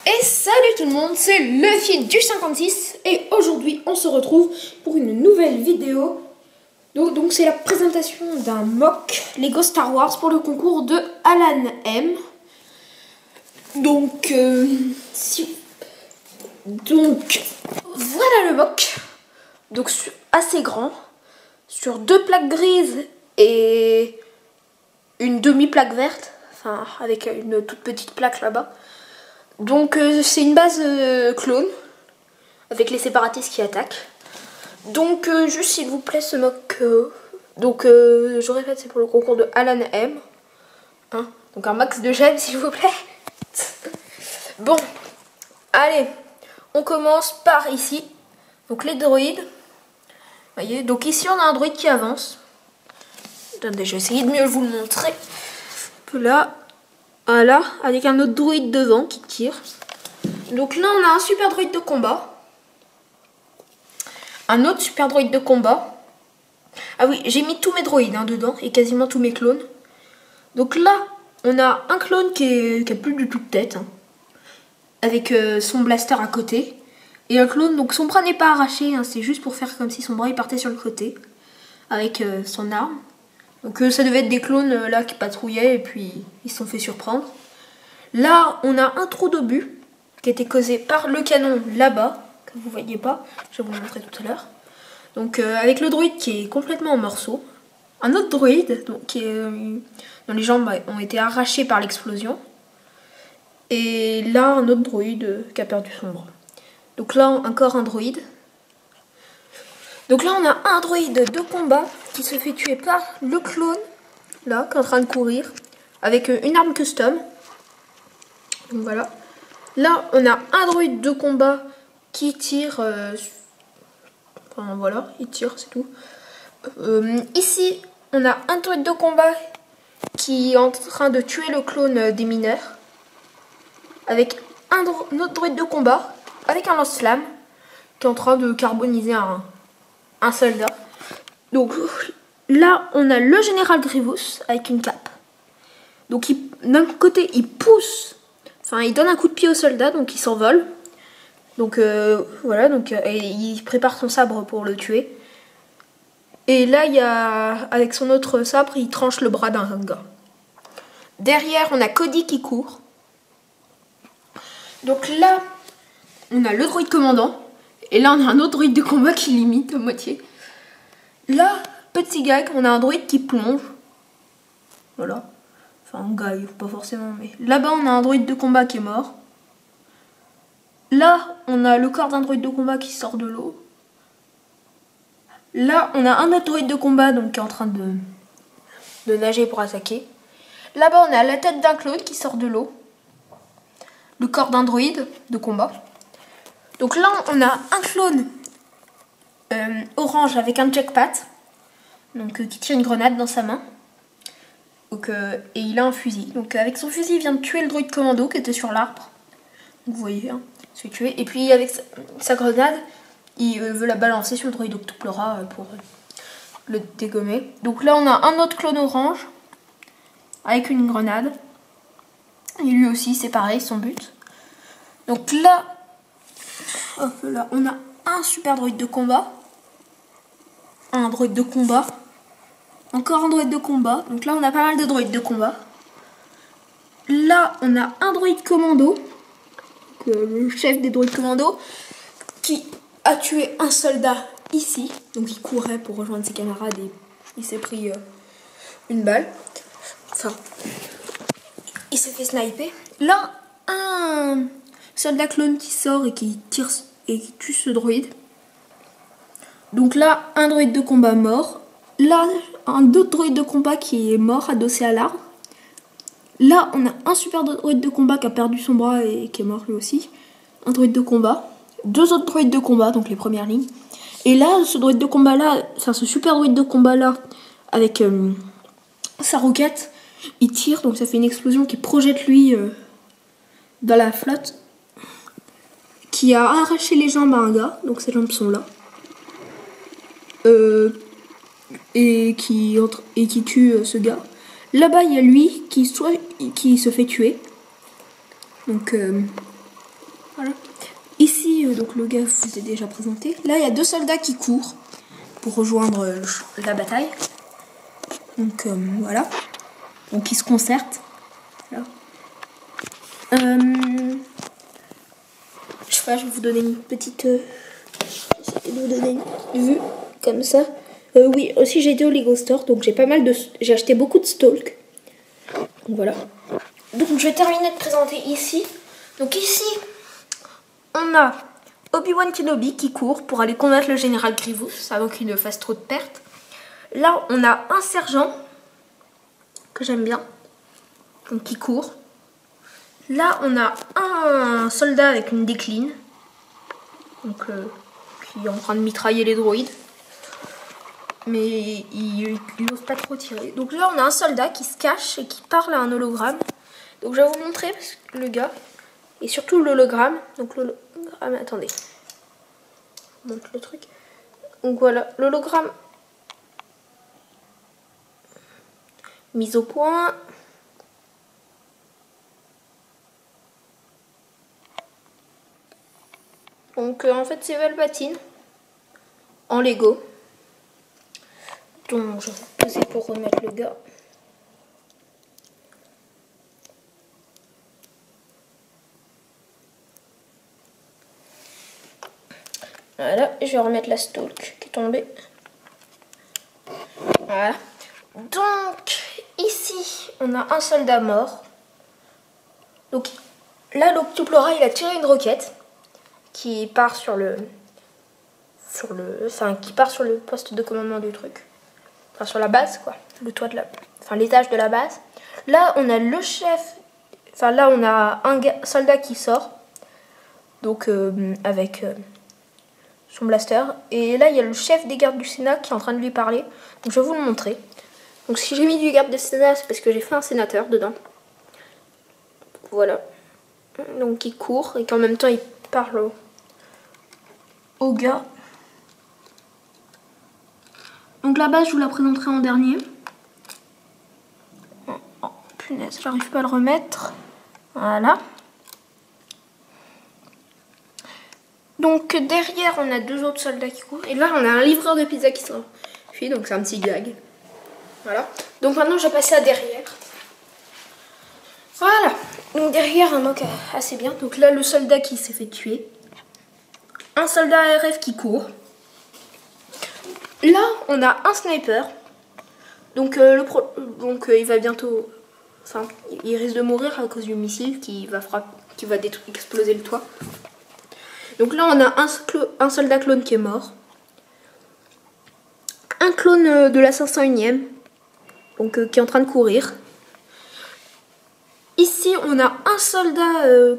Et salut tout le monde, c'est Luffy du 56 et aujourd'hui on se retrouve pour une nouvelle vidéo. Donc c'est la présentation d'un mock Lego Star Wars pour le concours de Alan M. Donc voilà le mock. Donc assez grand, sur 2 plaques grises et une demi-plaque verte, enfin avec une toute petite plaque là-bas. Donc c'est une base clone avec les séparatistes qui attaquent. Donc juste s'il vous plaît ce mock. Je répète, c'est pour le concours de Alan M. Hein, donc un max de j'aime s'il vous plaît. Bon, allez, on commence par ici. Donc les droïdes. Voyez, donc ici on a un droïde qui avance. Attendez, je vais essayer de mieux vous le montrer. Là. Voilà, avec un autre droïde devant qui tire. Donc là, on a un super droïde de combat. Un autre super droïde de combat. Ah oui, j'ai mis tous mes droïdes dedans et quasiment tous mes clones. Donc là, on a un clone qui a plus du tout de tête. Avec son blaster à côté. Et un clone, donc son bras n'est pas arraché. C'est juste pour faire comme si son bras il partait sur le côté. Avec son arme. Donc ça devait être des clones là qui patrouillaient et puis ils se sont fait surprendre. Là on a un trou d'obus qui a été causé par le canon là-bas, que vous voyez pas, je vais vous le montrer tout à l'heure. Donc avec le droïde qui est complètement en morceaux. Un autre droïde donc, dont les jambes ont été arrachées par l'explosion. Et là un autre droïde qui a perdu son bras. Donc là encore un droïde. Donc là on a un droïde de combat qui se fait tuer par le clone, là, qui est en train de courir, avec une arme custom. Donc voilà. Là on a un droïde de combat qui tire, enfin voilà, il tire, c'est tout. Ici on a un droïde de combat qui est en train de tuer le clone des mineurs, avec un autre droïde de combat, avec un lance-flamme, qui est en train de carboniser un soldat. Donc là on a le général Grievous avec une cape. Donc d'un côté il pousse, enfin il donne un coup de pied au soldat, donc il s'envole. Donc voilà, donc et il prépare son sabre pour le tuer. Et là il y a, avec son autre sabre, il tranche le bras d'un gars. Derrière on a Cody qui court. Donc là on a le droïde commandant. Et là on a un autre droïde de combat qui limite à moitié. Là, petit gag, on a un droïde qui plonge. Voilà. Enfin, un gag, pas forcément, mais... Là-bas, on a un droïde de combat qui est mort. Là, on a le corps d'un droïde de combat qui sort de l'eau. Là, on a un autre droïde de combat donc, qui est en train de nager pour attaquer. Là-bas, on a la tête d'un clone qui sort de l'eau. Le corps d'un droïde de combat. Donc là, on a un clone orange avec un jackpot, donc qui tire une grenade dans sa main. Donc, et il a un fusil. Donc avec son fusil, il vient de tuer le droïde commando qui était sur l'arbre. Vous voyez, il se fait tuer. Et puis avec sa grenade, il veut la balancer sur le droïde Octoplora pour le dégommer. Donc là, on a un autre clone orange avec une grenade. Et lui aussi, c'est pareil, son but. Donc là, hop là, on a un super droïde de combat. Un droïde de combat. Encore un droïde de combat. Donc là, on a pas mal de droïdes de combat. Là, on a un droïde commando. Donc, le chef des droïdes commando. Qui a tué un soldat ici. Donc il courait pour rejoindre ses camarades et il s'est pris une balle. Enfin, il s'est fait sniper. Là, un soldat clone qui sort et qui tire et qui tue ce droïde. Donc là, un droïde de combat mort. Là, un autre droïde de combat qui est mort, adossé à l'arbre. Là, on a un super droïde de combat qui a perdu son bras et qui est mort lui aussi. Un droïde de combat. 2 autres droïdes de combat, donc les premières lignes. Et là, ce droïde de combat là, enfin ce super droïde de combat là, avec sa roquette, il tire, donc ça fait une explosion qui projette lui dans la flotte. Qui a arraché les jambes à un gars, donc ses jambes sont là. Et qui tue ce gars. Là-bas, il y a lui qui se fait tuer. Donc donc le gars vous est déjà présenté. Là, il y a 2 soldats qui courent pour rejoindre la bataille. Donc voilà. Donc ils se concertent. Voilà. Je sais pas, je vais vous donner une petite... j'essaie de vous donner une vue comme ça. Oui, aussi j'ai été au Lego Store, donc j'ai acheté beaucoup de Stalk. Donc voilà. Donc je vais terminer de présenter ici. Donc ici, on a Obi-Wan Kenobi qui court pour aller combattre le général Grievous avant qu'il ne fasse trop de pertes. Là, on a un sergent que j'aime bien, donc qui court. Là, on a un soldat avec une décline, donc qui est en train de mitrailler les droïdes. Mais il n'ose pas trop tirer. Donc là, on a un soldat qui se cache et qui parle à un hologramme. Donc je vais vous montrer le gars. Et surtout l'hologramme. Donc l'hologramme, attendez. Je montre le truc. Donc voilà, l'hologramme mis au point. Donc en fait c'est Palpatine en Lego. Donc je vais poser pour remettre le gars. Voilà, je vais remettre la Stalk qui est tombée. Voilà. Donc ici on a un soldat mort. Donc là l'Octoplora il a tiré une roquette qui part sur le poste de commandement du truc. Enfin sur la base quoi, le toit de l'étage de la base. Là on a le chef, enfin là on a un soldat qui sort. Donc avec son blaster. Et là il y a le chef des gardes du Sénat qui est en train de lui parler. Donc je vais vous le montrer. Donc si j'ai mis du garde du Sénat, c'est parce que j'ai fait un sénateur dedans. Voilà. Donc il court et qu'en même temps il parle au gars. Donc la base je vous la présenterai en dernier. Oh punaise, j'arrive pas à le remettre. Voilà. Donc derrière on a 2 autres soldats qui courent. Et là on a un livreur de pizza qui s'enfuit. Donc c'est un petit gag. Voilà. Donc maintenant je vais passer à derrière. Voilà. Donc derrière un mock assez bien. Donc là le soldat qui s'est fait tuer. Un soldat ARF qui court. Là on a un sniper. Donc, il va bientôt... Enfin, il risque de mourir à cause du missile qui va exploser le toit. Donc là, on a un soldat clone qui est mort. Un clone de la 501e, donc qui est en train de courir. Ici, on a un soldat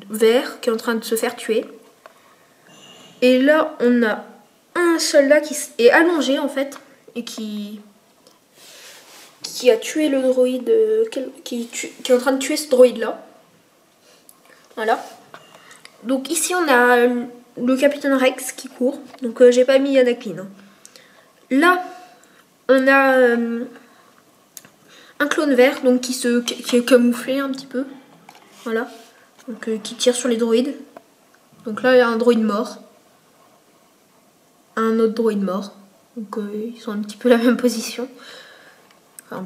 vert qui est en train de se faire tuer. Et là, on a un soldat qui est allongé, en fait, et qui a tué le droïde, qui est en train de tuer ce droïde-là. Voilà. Donc ici, on a le capitaine Rex qui court. Donc j'ai pas mis Anakin. Hein. Là, on a un clone vert donc qui est camouflé un petit peu. Voilà. Donc qui tire sur les droïdes. Donc là, il y a un droïde mort. Un autre droïde mort. Donc ils sont un petit peu la même position. Enfin,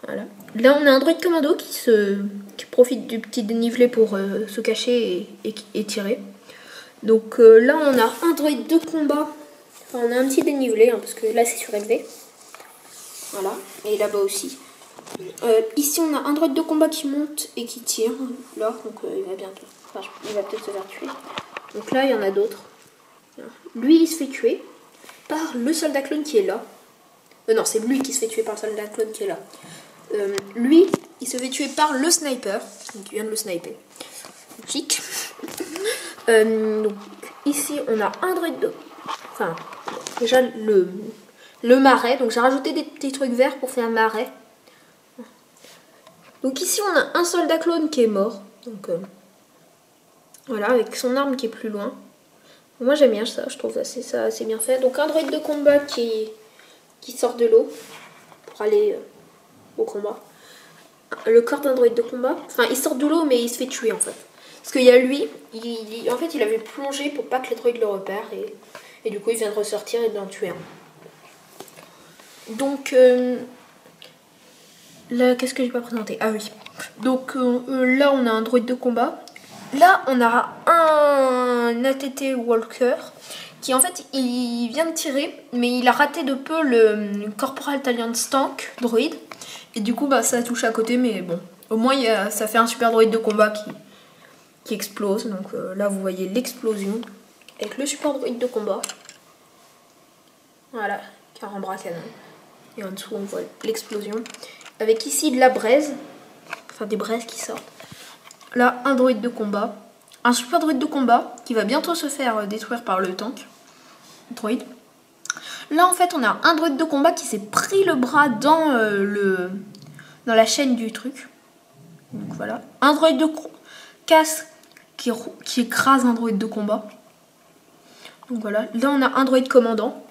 voilà. Là, on a un droïde commando qui profite du petit dénivelé pour se cacher et tirer. Donc là, on a un droïde de combat. Enfin, on a un petit dénivelé, hein, parce que là, c'est surélevé. Voilà. Et là-bas aussi. Ici, on a un droïde de combat qui monte et qui tire. Là, donc il va bientôt. Enfin, il va peut-être se faire tuer. Donc là, il y en a d'autres. Lui, il se fait tuer par le soldat clone qui est là. Non, c'est lui qui se fait tuer par le soldat clone qui est là. Lui, il se fait tuer par le sniper. Donc, il vient de le sniper. Chic. Donc, ici, on a un droïde de... Enfin, déjà, le marais. Donc, j'ai rajouté des petits trucs verts pour faire un marais. Donc, ici, on a un soldat clone qui est mort. Donc, voilà, avec son arme qui est plus loin. Moi, j'aime bien ça. Je trouve ça assez bien fait. Donc, un droïde de combat qui sort de l'eau pour aller au combat. Le corps d'un droïde de combat. Enfin, il sort de l'eau, mais il se fait tuer, en fait. Parce qu'il y a lui, en fait il avait plongé pour pas que les droïdes le repèrent et du coup il vient de ressortir et d'en tuer un. Donc là, qu'est-ce que j'ai pas présenté? Ah oui. Donc là on a un droïde de combat. Là on a un ATT Walker qui en fait il vient de tirer mais il a raté de peu le Corporal Alliance Tank droïde. Et du coup bah ça a touché à côté mais bon. Au moins ça fait un super droïde de combat qui explose. Donc là vous voyez l'explosion avec le super droïde de combat. Voilà, qui a un bras canon. Et en dessous on voit l'explosion. Avec ici de la braise. Enfin des braises qui sortent. Là un droïde de combat. Un super droïde de combat qui va bientôt se faire détruire par le tank. Droïde. Là en fait on a un droïde de combat qui s'est pris le bras dans la chaîne du truc. Donc voilà. Un droïde de casse qui écrase un droïde de combat. Donc voilà. Là on a un droïde commandant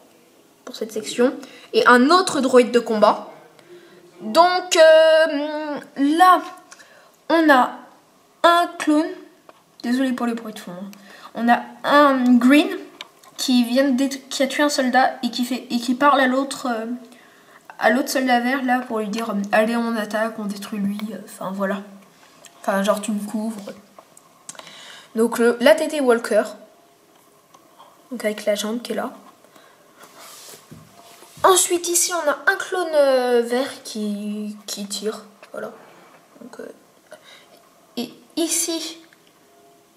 pour cette section. Et un autre droïde de combat. Donc là on a un clone. Désolé pour les bruits de fond. On a un green qui a tué un soldat et qui parle à l'autre soldat vert là pour lui dire allez on attaque, on détruit lui. Enfin voilà. Enfin genre tu me couvres. Donc l'ATT Walker. Donc avec la jambe qui est là. Ensuite ici on a un clone vert qui tire. Voilà. Donc, et ici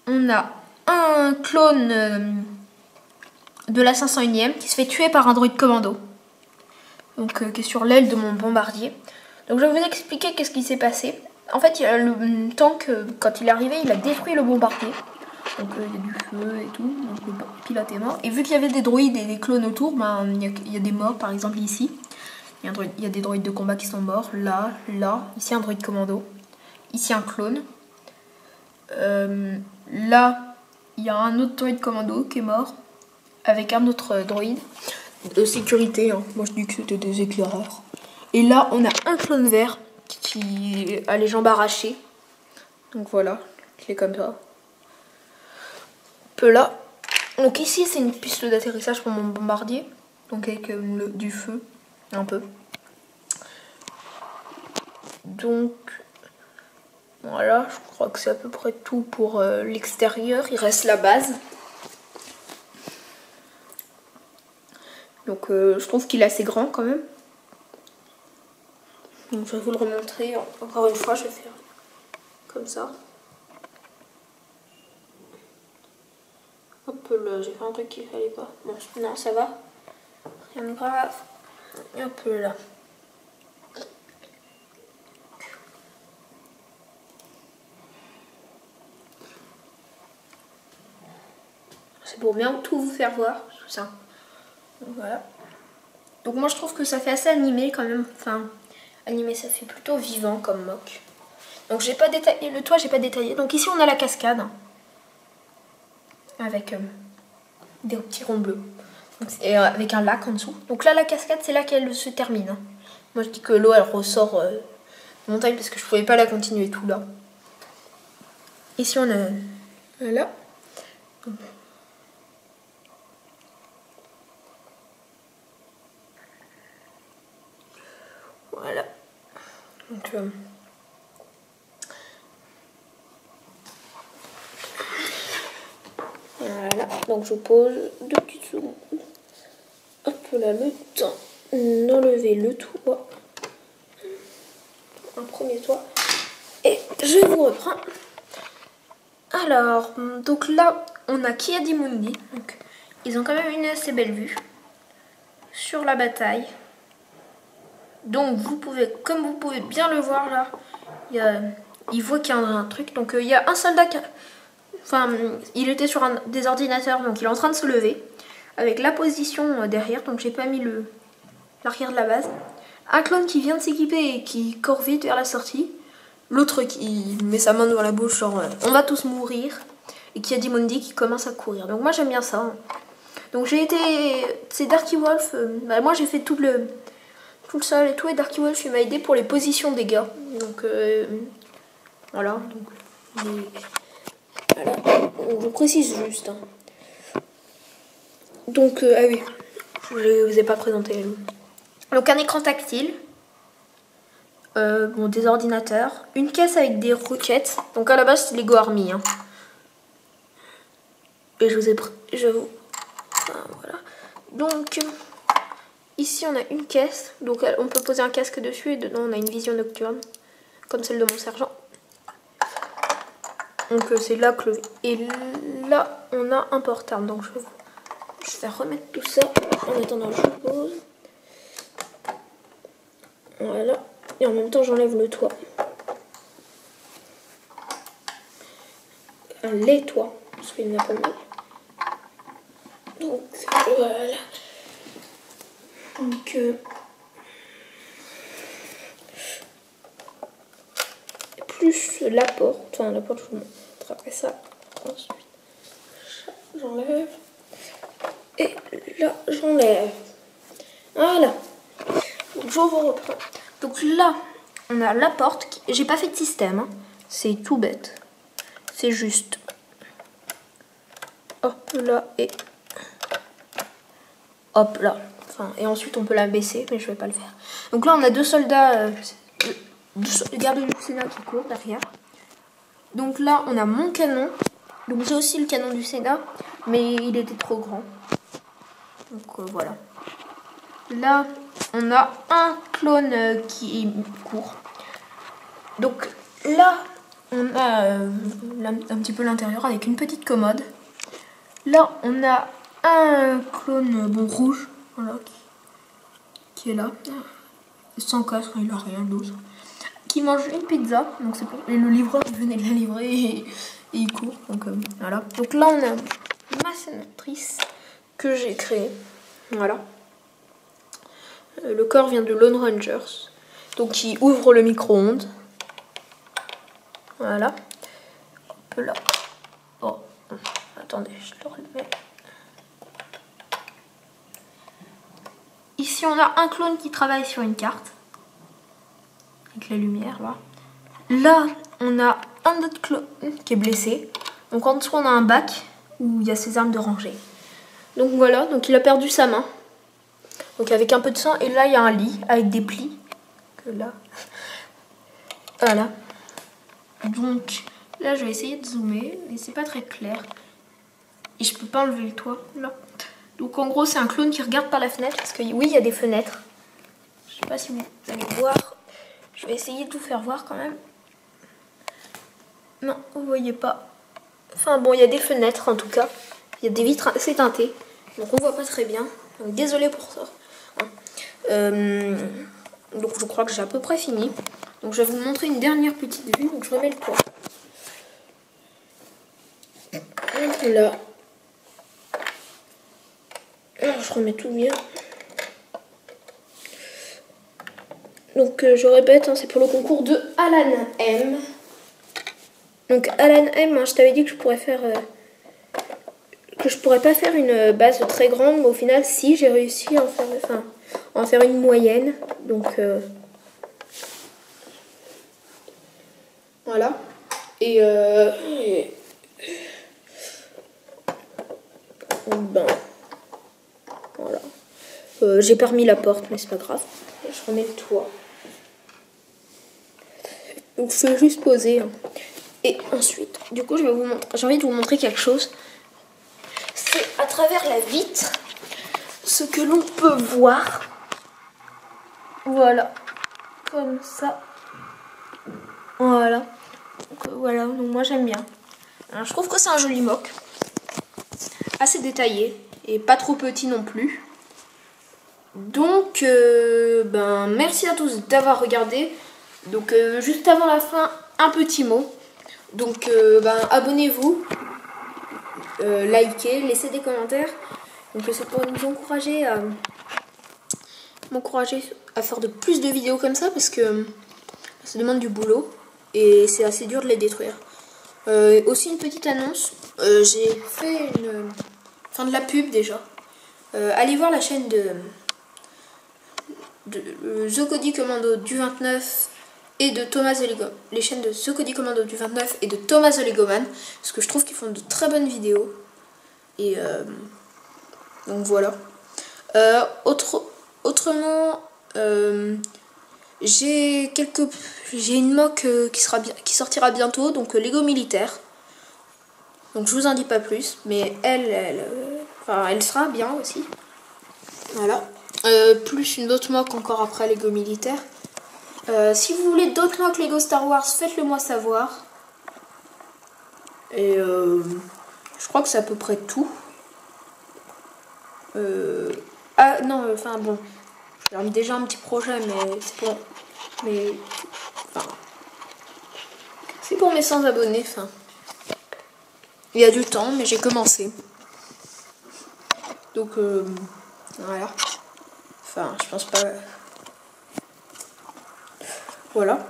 on a un clone de la 501ème qui se fait tuer par un droïde commando. Donc qui est sur l'aile de mon bombardier. Donc je vais vous expliquer qu'est-ce qui s'est passé. En fait il y a le tank, quand il est arrivé, il a détruit le bombardier. Donc il y a du feu et tout, donc le pilote est mort. Et vu qu'il y avait des droïdes et des clones autour, ben, il y a des morts, par exemple ici. Il y a des droïdes de combat qui sont morts, là, ici un droïde commando, ici un clone. Là, il y a un autre droïde commando qui est mort, avec un autre droïde de sécurité. Hein. Moi je dis que c'était des éclaireurs. Et là, on a un clone vert qui a les jambes arrachées. Donc voilà, qui est comme ça. Là. Donc ici c'est une piste d'atterrissage pour mon bombardier. Donc avec du feu un peu. Donc voilà, je crois que c'est à peu près tout pour l'extérieur. Il reste la base. Donc je trouve qu'il est assez grand quand même. Donc je vais vous le remontrer. Encore une fois, je vais faire comme ça. Hop là, j'ai fait un truc qu'il fallait pas. Bon, non, ça va. Rien de grave. Et hop là. C'est pour bien tout vous faire voir, tout ça. Donc voilà. Donc moi je trouve que ça fait assez animé quand même. Enfin, animé, ça fait plutôt vivant comme mock. Donc j'ai pas détaillé le toit, j'ai pas détaillé. Donc ici on a la cascade. Avec des petits ronds bleus. Et avec un lac en dessous. Donc là la cascade c'est là qu'elle se termine. Moi je dis que l'eau elle ressort de montagne parce que je pouvais pas la continuer tout là. Ici on a là. Voilà. Donc voilà, donc je pose 2 petites secondes. Hop là, le temps d'enlever le toit. Un premier toit. Et je vous reprends. Alors, donc là, on a Ki-Adi-Mundi. Donc, ils ont quand même une assez belle vue sur la bataille. Donc, comme vous pouvez bien le voir là, il voit qu'il y a un truc. Donc, il y a un soldat qui il était sur des ordinateurs, donc il est en train de se lever. Avec la position derrière, donc j'ai pas mis l'arrière de la base. Un clone qui vient de s'équiper et qui court vite vers la sortie. L'autre qui met sa main devant la bouche, genre on va tous mourir. Et qui a dit Mundi qui commence à courir. Donc moi j'aime bien ça. Donc c'est Darky Wolf. Moi j'ai fait tout le sol et tout. Et Darky Wolf il m'a aidé pour les positions des gars. Donc voilà. Donc, Voilà, je précise juste. Hein. Donc, ah oui, je ne vous ai pas présenté. Donc un écran tactile, bon, des ordinateurs, une caisse avec des roquettes. Donc à la base c'est Lego Army. Hein. Et je vous ai enfin, voilà. Donc ici on a une caisse. Donc on peut poser un casque dessus et dedans on a une vision nocturne. Comme celle de mon sergent. Donc c'est là que et là on a un portable. Donc je vais remettre tout ça en attendant que je pose. Voilà. Et en même temps j'enlève le toit. Les toits. Parce qu'il n'y en a pas mal. Donc voilà. Donc plus la porte. Enfin la porte je vous montre après ça. Ensuite j'enlève. Et là j'enlève. Voilà. Donc je vous reprends. Donc là on a la porte. J'ai pas fait de système. Hein. C'est tout bête. C'est juste. Hop là et hop là. Enfin, et ensuite on peut la baisser, mais je vais pas le faire. Donc là on a deux soldats, deux gardes du Sénat qui courent derrière. Donc là on a mon canon. Donc j'ai aussi le canon du Sénat, mais il était trop grand. Donc voilà. Là on a un clone qui court. Donc là on a un petit peu l'intérieur avec une petite commode. Là on a un clone bon rouge, voilà, qui est là, sans casque, il a rien d'autre, qui mange une pizza, donc c'est pour... et le livreur venait de la livrer et il court, donc voilà. Donc là on a ma sénatrice que j'ai créée, voilà. Le corps vient de Lone Rangers, donc qui ouvre le micro-ondes, voilà. Hop là. Oh, attendez, je le remets. Ici, on a un clone qui travaille sur une carte. Avec la lumière, là. Là, on a un autre clone qui est blessé. Donc, en dessous, on a un bac où il y a ses armes de rangée. Donc, voilà. Donc, il a perdu sa main. Donc, avec un peu de sang. Et là, il y a un lit avec des plis. Que là. Voilà. Donc, là, je vais essayer de zoomer. Mais c'est pas très clair. Et je peux pas enlever le toit. Là. Donc en gros c'est un clone qui regarde par la fenêtre parce que oui il y a des fenêtres. Je sais pas si vous allez voir. Je vais essayer de vous faire voir quand même. Non vous voyez pas. Enfin bon il y a des fenêtres en tout cas. Il y a des vitres assez teintées. Donc on voit pas très bien. Donc désolé pour ça. Donc je crois que j'ai à peu près fini. Donc je vais vous montrer une dernière petite vue. Donc je remets le toit. Là. Alors, je remets tout bien. Donc je répète, hein, c'est pour le concours de Alan M. Donc Alan M, hein, je t'avais dit que je pourrais faire que je pourrais pas faire une base très grande, mais au final si j'ai réussi à en faire une moyenne. Donc voilà. Et ben voilà. J'ai pas remis la porte, mais c'est pas grave. Je remets le toit. Donc je vais juste poser. Hein. Et ensuite, du coup, j'ai envie de vous montrer quelque chose. C'est à travers la vitre ce que l'on peut voir. Voilà. Comme ça. Voilà. Donc, voilà. Donc moi j'aime bien. Alors, je trouve que c'est un joli mock. Assez détaillé. Et pas trop petit non plus. Donc, ben, merci à tous d'avoir regardé. Donc, juste avant la fin, un petit mot. Donc, ben, abonnez-vous, likez, laissez des commentaires. Donc, c'est pour nous encourager à faire de plus de vidéos comme ça parce que ça demande du boulot et c'est assez dur de les détruire. Aussi, une petite annonce. J'ai fait de la pub déjà. Allez voir la chaîne de The Cody Commando du 29 et de Thomas the Lego, les chaînes de The Cody Commando du 29 et de Thomas the Legoman, parce que je trouve qu'ils font de très bonnes vidéos. Et donc voilà. Autrement, j'ai une mock qui sortira bientôt, donc Lego militaire. Donc je vous en dis pas plus, mais elle sera bien aussi. Voilà. Plus une autre mock encore après Lego militaire. Si vous voulez d'autres mocks Lego Star Wars, faites-le moi savoir. Et je crois que c'est à peu près tout. Ah non, enfin bon, j'ai déjà un petit projet, mais c'est bon. Mais enfin, c'est pour mes 100 abonnés. Enfin, il y a du temps, mais j'ai commencé. Donc voilà. Enfin, je pense pas. Voilà.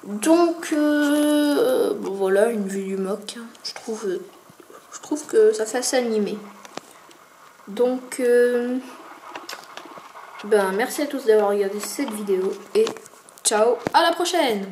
Donc bon, voilà une vue du mock. Je trouve que ça fait assez animé. Donc ben merci à tous d'avoir regardé cette vidéo et ciao, à la prochaine.